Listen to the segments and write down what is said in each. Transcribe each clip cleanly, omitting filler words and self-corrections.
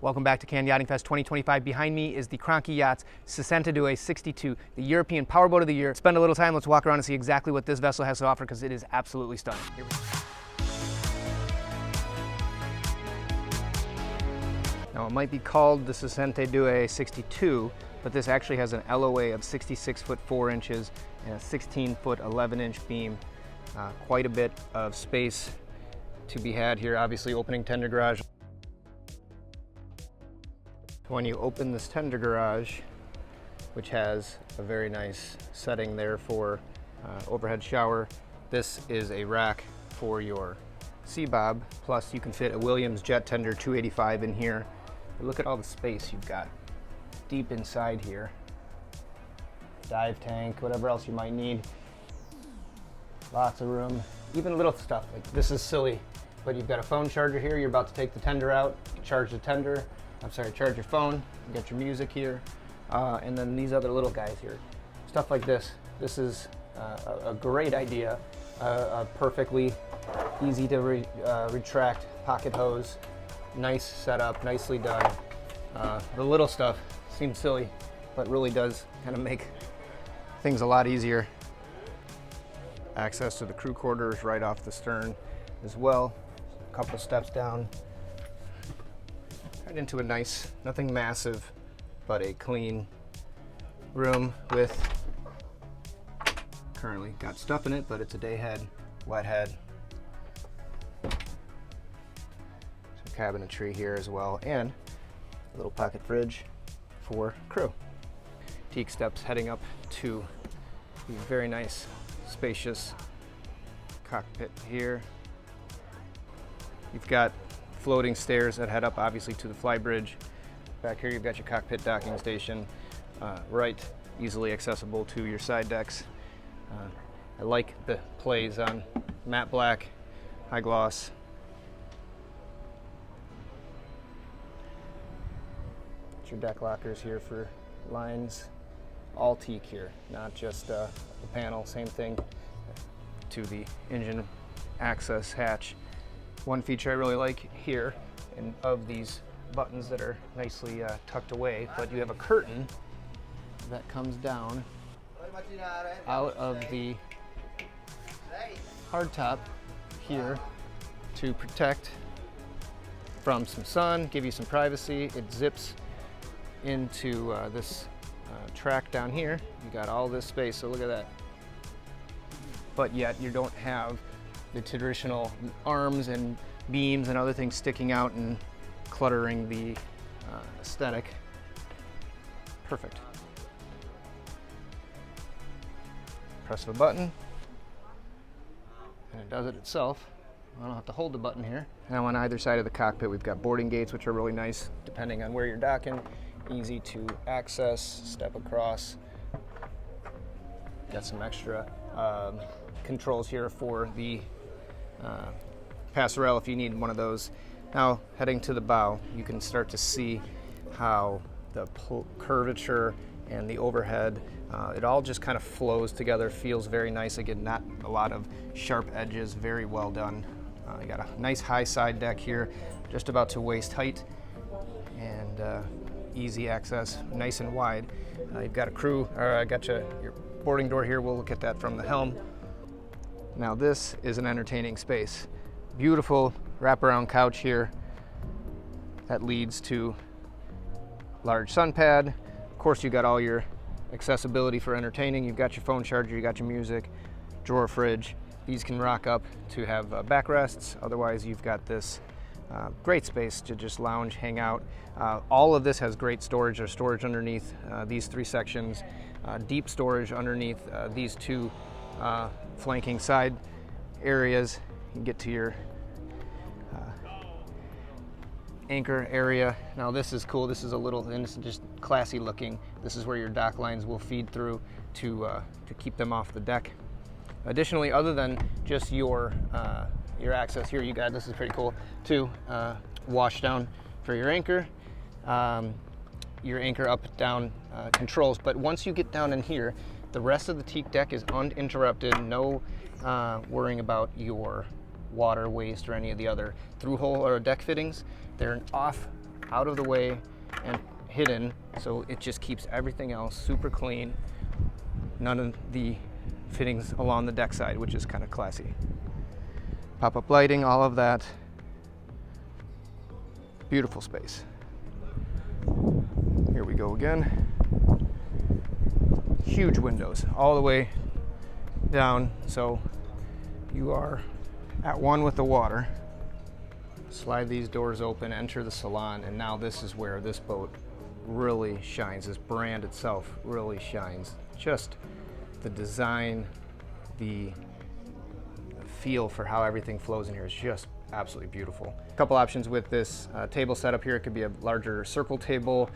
Welcome back to Cannes Yachting Fest 2025. Behind me is the Cranchi Yachts Sessantadue 62, the European powerboat of the year. Spend a little time, let's walk around and see exactly what this vessel has to offer because it is absolutely stunning. Here we go. Now it might be called the Sessantadue 62, but this actually has an LOA of 66 foot 4 inches and a 16 foot 11 inch beam. Quite a bit of space to be had here. Obviously opening tender garage. When you open this tender garage, which has a very nice setting there for overhead shower, this is a rack for your sea bob. Plus you can fit a Williams jet tender 285 in here. But look at all the space you've got deep inside here. Dive tank, whatever else you might need. Lots of room. Even little stuff like this is silly, but you've got a phone charger here. You're about to take the tender out, charge the tender. Charge your phone, you got your music here, and then these other little guys here. Stuff like this. This is a great idea. A perfectly easy to retract pocket hose. Nice setup, nicely done. The little stuff seems silly, but really does kind of make things a lot easier. Access to the crew quarters right off the stern as well. A couple steps down. Right into a nice, nothing massive, but a clean room with, currently got stuff in it, but it's a day head, wet head. Some cabinetry here as well, and a little pocket fridge for crew. Teak steps heading up to the very nice, spacious cockpit here. You've got floating stairs that head up obviously to the Flybridge. Back here you've got your cockpit docking station, right easily accessible to your side decks. I like the plays on matte black, high gloss. It's your deck lockers here for lines. All teak here, not just the panel. Same thing to the engine access hatch. One feature I really like here, and of these buttons that are nicely tucked away, but you have a curtain that comes down out of the hardtop here to protect from some sun, give you some privacy. It zips into this track down here. You got all this space, so look at that. But yet you don't have the traditional arms and beams and other things sticking out and cluttering the aesthetic. Perfect. Press the button and it does it itself. I don't have to hold the button here. Now on either side of the cockpit we've got boarding gates, which are really nice depending on where you're docking. Easy to access, step across. Got some extra controls here for the passerelle if you need one of those. Now heading to the bow, you can start to see how the curvature and the overhead, it all just kind of flows together, feels very nice. Again, not a lot of sharp edges, very well done. You got a nice high side deck here, just about to waist height, and easy access, nice and wide. You've got a crew, or got your boarding door here. We'll look at that from the helm. Now this is an entertaining space. Beautiful wraparound couch here that leads to large sun pad. Of course you got all your accessibility for entertaining. You've got your phone charger, you got your music, drawer fridge. These can rock up to have backrests. Otherwise you've got this great space to just lounge, hang out. All of this has great storage. There's storage underneath these three sections, deep storage underneath these two flanking side areas. You can get to your anchor area. Now this is cool. This is a little, and it's just classy looking. This is where your dock lines will feed through to keep them off the deck. Additionally, other than just your access here, you got, this is pretty cool too, wash down for your anchor up down controls. But once you get down in here, the rest of the teak deck is uninterrupted. No worrying about your water, waste, or any of the other through hole or deck fittings. They're off out of the way and hidden, so it just keeps everything else super clean. None of the fittings along the deck side, which is kind of classy. Pop-up lighting, all of that. Beautiful space. Here we go again. Huge windows all the way down, so you are at one with the water. Slide these doors open, enter the salon, and now this is where this boat really shines. This brand itself really shines. Just the design, the feel for how everything flows in here is just absolutely beautiful. A couple options with this table setup here. It could be a larger circle table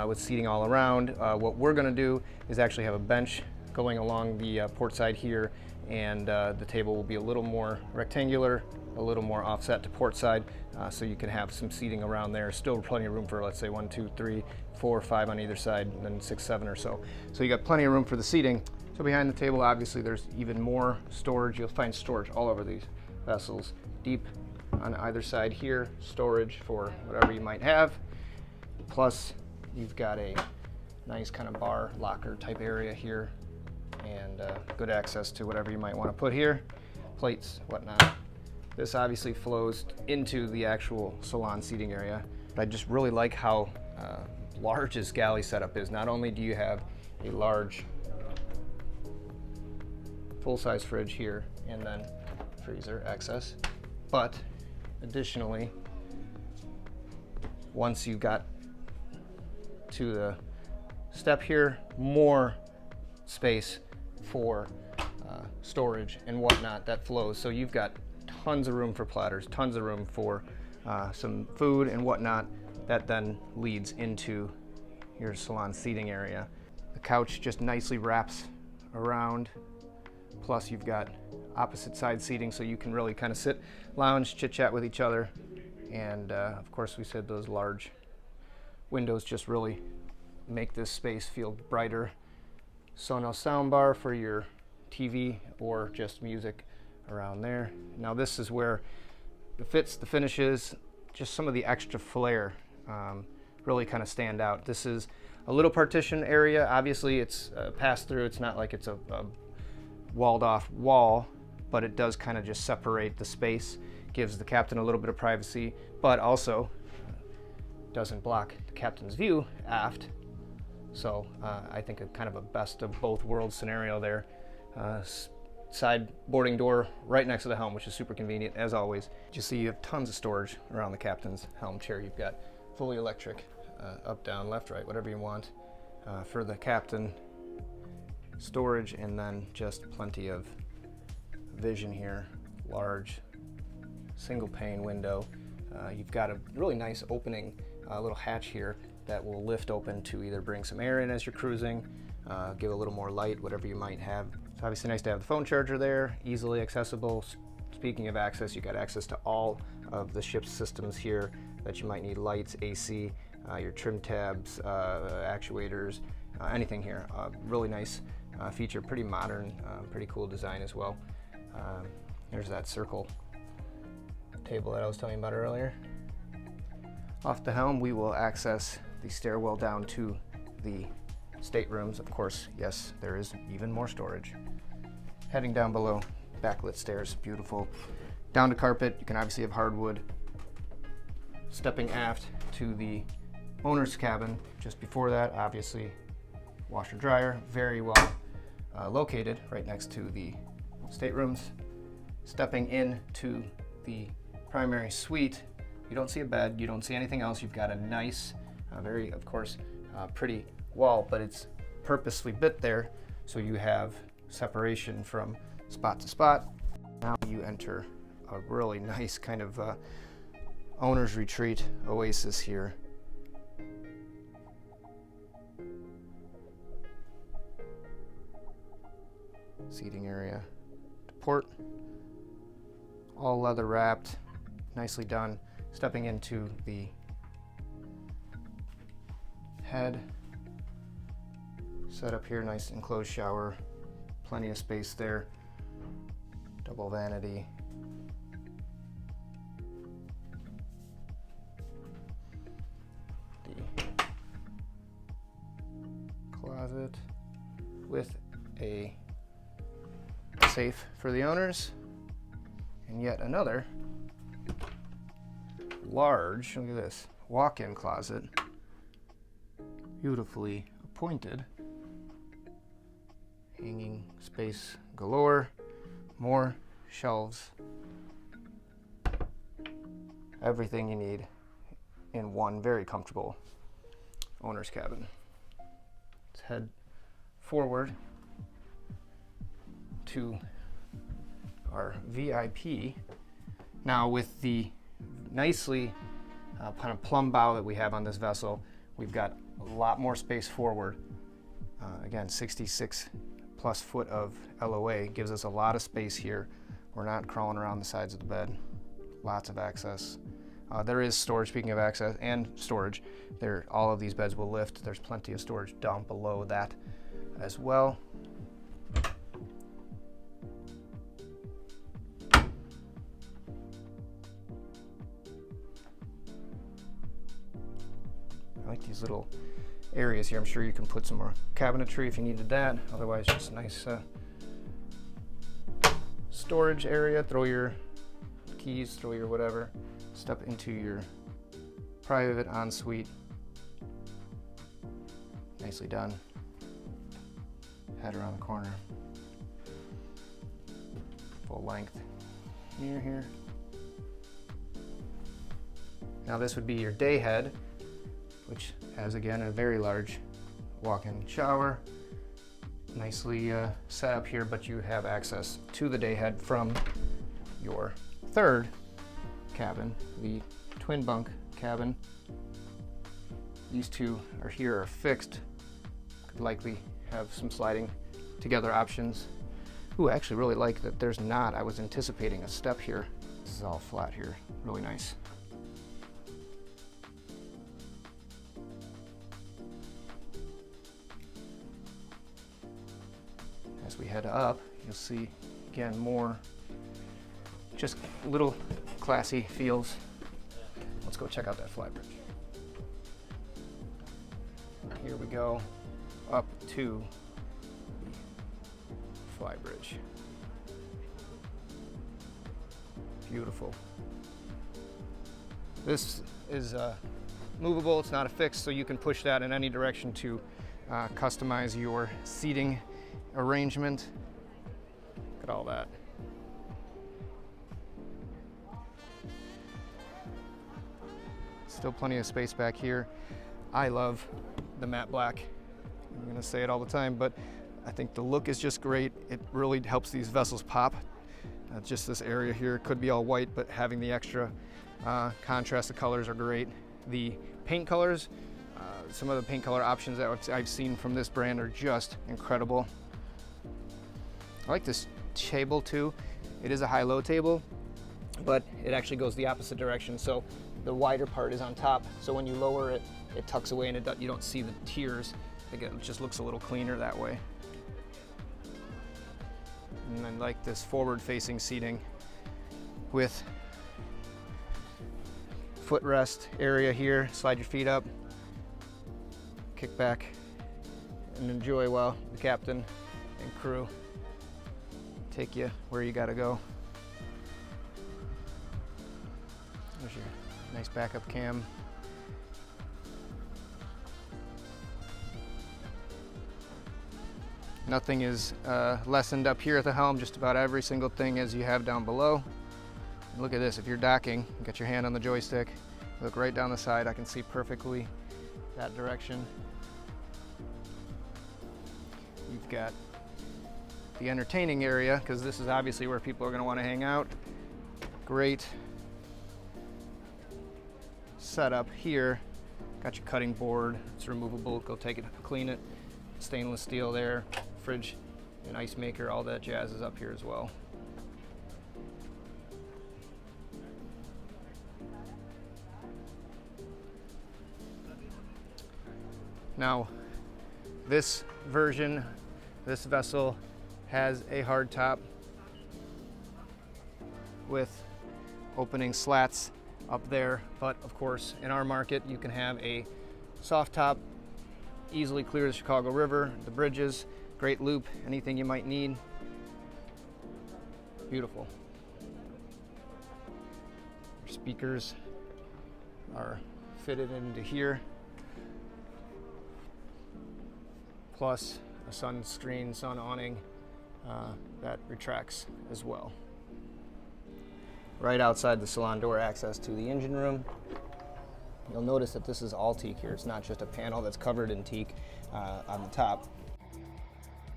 with seating all around. What we're going to do is actually have a bench going along the port side here, and the table will be a little more rectangular, a little more offset to port side, so you can have some seating around there. Still plenty of room for, let's say, 1, 2, 3, 4, 5 on either side, and then 6, 7 or so. So you got plenty of room for the seating. So behind the table, obviously, there's even more storage. You'll find storage all over these vessels. Deep on either side here, storage for whatever you might have. Plus, you've got a nice kind of bar locker type area here, and good access to whatever you might want to put here, plates, whatnot. This obviously flows into the actual salon seating area. But I just really like how large this galley setup is. Not only do you have a large full-size fridge here and then freezer access, but additionally, once you got to the step here, more space for storage and whatnot that flows. So you've got tons of room for platters, tons of room for some food and whatnot that then leads into your salon seating area. The couch just nicely wraps around. Plus you've got opposite side seating, so you can really kind of sit, lounge, chit chat with each other. And of course, we said those large windows just really make this space feel brighter. Sonos soundbar for your TV or just music around there. Now this is where the fits, the finishes, just some of the extra flair really kind of stand out. This is a little partition area. Obviously it's pass through. It's not like it's a walled off wall, but it does kind of just separate the space, gives the captain a little bit of privacy, but also doesn't block the captain's view aft. So I think a kind of a best of both worlds scenario there. Side boarding door right next to the helm, which is super convenient as always. You see you have tons of storage around the captain's helm chair. You've got fully electric, up, down, left, right, whatever you want for the captain. Storage, and then just plenty of vision here. Large single pane window. You've got a really nice opening little hatch here that will lift open to either bring some air in as you're cruising, give a little more light, whatever you might have. It's obviously nice to have the phone charger there, easily accessible. Speaking of access, you got access to all of the ship's systems here that you might need: lights, AC, your trim tabs, actuators, anything here. Really nice feature, pretty modern, pretty cool design as well. There's that circle table that I was telling you about earlier. Off the helm, we will access the stairwell down to the staterooms. Of course, yes, there is even more storage. Heading down below, backlit stairs, beautiful. Down to carpet, you can obviously have hardwood. Stepping aft to the owner's cabin. Just before that, obviously, washer dryer, very well located right next to the staterooms. Stepping in to the primary suite, you don't see a bed, you don't see anything else. You've got a nice, very, of course, pretty wall, but it's purposely bit there so you have separation from spot to spot. Now you enter a really nice kind of owner's retreat oasis here. Seating area to port, all leather wrapped, nicely done. Stepping into the head, set up here, nice enclosed shower, plenty of space there, double vanity. closet with a safe for the owners, and yet another large, look at this, walk-in closet, beautifully appointed, hanging space galore, more shelves, everything you need in one very comfortable owner's cabin. Let's head forward to our VIP. Now with the nicely kind of plumb bow that we have on this vessel, we've got a lot more space forward. Again, 66 plus foot of LOA gives us a lot of space here. We're not crawling around the sides of the bed. Lots of access. There is storage, speaking of access and storage, all of these beds will lift. There's plenty of storage down below that as well. I like these little areas here. I'm sure you can put some more cabinetry if you needed that. Otherwise, just a nice storage area. Throw your keys, throw your whatever. Step into your private ensuite. Nicely done. Head around the corner. Full length mirror here. Now this would be your day head, which has again a very large walk-in shower. Nicely set up here, but you have access to the day head from your third cabin, the twin bunk cabin. These two are fixed. Could likely have some sliding together options. Ooh, I actually really like that there's not. I was anticipating a step here. This is all flat here, really nice. As we head up, you'll see again more just little classy feels. Let's go check out that Flybridge. Here we go up to the Flybridge. Beautiful. This is movable, it's not a fixed, so you can push that in any direction to customize your seating arrangement. Look at all that. Still plenty of space back here. I love the matte black. I'm gonna say it all the time, but I think the look is just great. It really helps these vessels pop. Just this area here could be all white, but having the extra contrast of colors are great. The paint colors, some of the paint color options that I've seen from this brand are just incredible. I like this table too. It is a high-low table, but it actually goes the opposite direction. So the wider part is on top, so when you lower it, it tucks away and you don't see the tiers. Again, it just looks a little cleaner that way. And I like this forward-facing seating with footrest area here. Slide your feet up, kick back, and enjoy while the captain and crew take you where you gotta go. There's your nice backup cam. Nothing is lessened up here at the helm, just about every single thing as you have down below. And look at this, if you're docking, you got your hand on the joystick, look right down the side, I can see perfectly that direction. You've got the entertaining area, because this is obviously where people are going to want to hang out. Great setup here. Got your cutting board, it's removable, go take it, clean it. Stainless steel there, fridge and ice maker, all that jazz is up here as well. Now, this version, this vessel has a hard top with opening slats up there, but of course in our market you can have a soft top easily clear the Chicago River, the bridges, great loop, anything you might need. Beautiful. Speakers are fitted into here, plus a sun screen, sun awning that retracts as well. Right outside the salon door, access to the engine room. You'll notice that this is all teak here. It's not just a panel that's covered in teak on the top.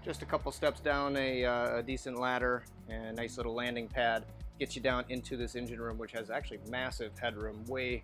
Just a couple steps down, a decent ladder and a nice little landing pad gets you down into this engine room, which has actually massive headroom, way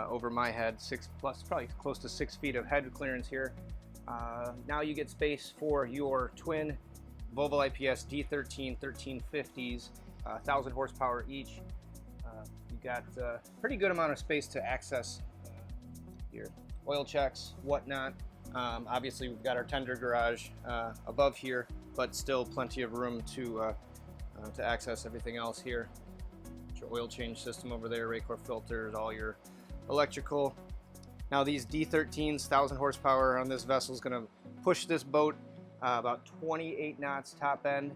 over my head, 6+, probably close to 6 feet of head clearance here. Now you get space for your twin Volvo IPS D13 1350s, 1,000 horsepower each. You got a pretty good amount of space to access your oil checks, whatnot. Obviously, we've got our tender garage above here, but still plenty of room to access everything else here. Your oil change system over there, Raycor filters, all your electrical. Now these D13s, 1,000 horsepower on this vessel is going to push this boat about 28 knots top end,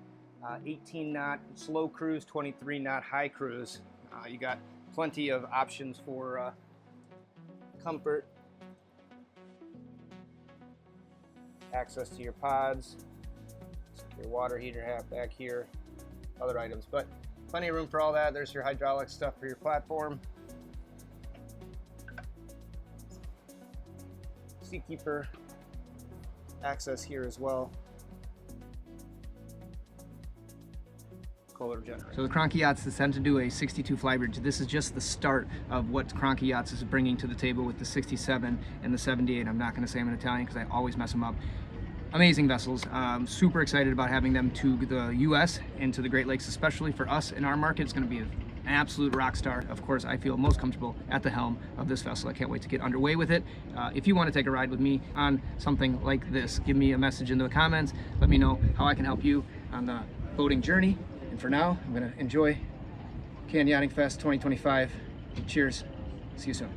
18 knot slow cruise, 23 knot high cruise. You got plenty of options for comfort, access to your pods, your water heater half back here, other items, but plenty of room for all that. There's your hydraulic stuff for your platform. Seatkeeper access here as well. Kohler generator. So the Cranchi Yachts Sessantadue 62 Flybridge, this is just the start of what Cranchi Yachts is bringing to the table with the 67 and the 78. I'm not going to say them in Italian because I always mess them up. Amazing vessels. Super excited about having them to the US and to the Great Lakes, especially for us in our market. It's going to be an absolute rock star. Of course, I feel most comfortable at the helm of this vessel. I can't wait to get underway with it. If you want to take a ride with me on something like this, give me a message in the comments. Let me know how I can help you on the boating journey. And for now, I'm going to enjoy Cannes Yachting Fest 2025. Cheers. See you soon.